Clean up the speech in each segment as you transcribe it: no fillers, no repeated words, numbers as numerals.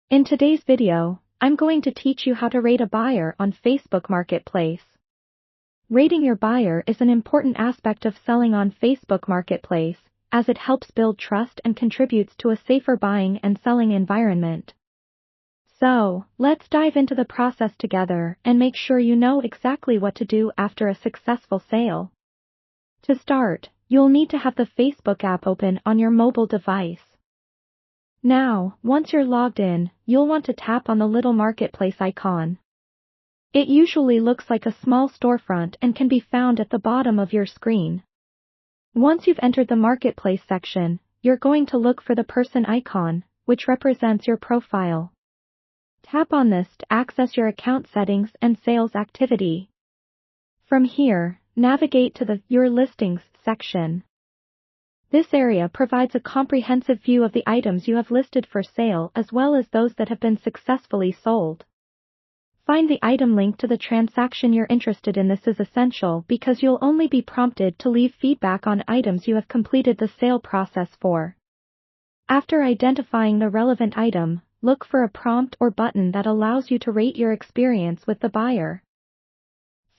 In today's video, I'm going to teach you how to rate a buyer on Facebook Marketplace. Rating your buyer is an important aspect of selling on Facebook Marketplace, as it helps build trust and contributes to a safer buying and selling environment. So, let's dive into the process together and make sure you know exactly what to do after a successful sale. To start, you'll need to have the Facebook app open on your mobile device. Now, once you're logged in, you'll want to tap on the little marketplace icon. It usually looks like a small storefront and can be found at the bottom of your screen. Once you've entered the marketplace section, you're going to look for the person icon, which represents your profile. Tap on this to access your account settings and sales activity. From here, navigate to the Your Listings section. This area provides a comprehensive view of the items you have listed for sale as well as those that have been successfully sold. Find the item link to the transaction you're interested in. This is essential because you'll only be prompted to leave feedback on items you have completed the sale process for. After identifying the relevant item, look for a prompt or button that allows you to rate your experience with the buyer.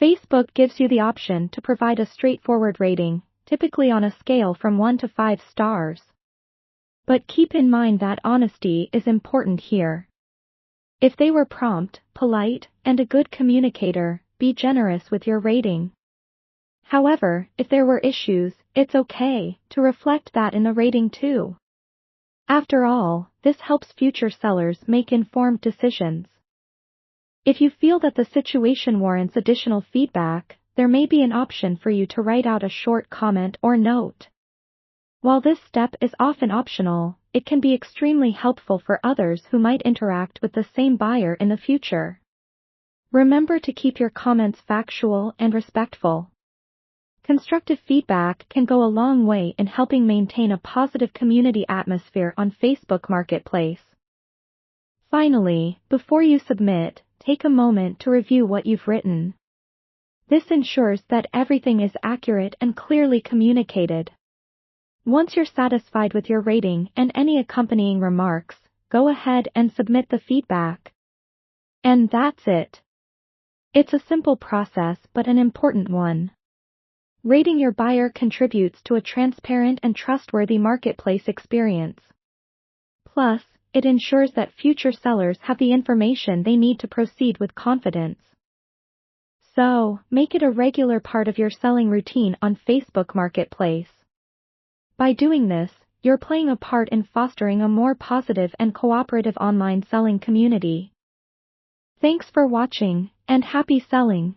Facebook gives you the option to provide a straightforward rating, typically on a scale from 1 to 5 stars. But keep in mind that honesty is important here. If they were prompt, polite, and a good communicator, be generous with your rating. However, if there were issues, it's okay to reflect that in the rating too. After all, this helps future sellers make informed decisions. If you feel that the situation warrants additional feedback, there may be an option for you to write out a short comment or note. While this step is often optional, it can be extremely helpful for others who might interact with the same buyer in the future. Remember to keep your comments factual and respectful. Constructive feedback can go a long way in helping maintain a positive community atmosphere on Facebook Marketplace. Finally, before you submit, take a moment to review what you've written. This ensures that everything is accurate and clearly communicated. Once you're satisfied with your rating and any accompanying remarks, go ahead and submit the feedback. And that's it. It's a simple process but an important one. Rating your buyer contributes to a transparent and trustworthy marketplace experience. Plus, it ensures that future sellers have the information they need to proceed with confidence. So, make it a regular part of your selling routine on Facebook Marketplace. By doing this, you're playing a part in fostering a more positive and cooperative online selling community. Thanks for watching, and happy selling!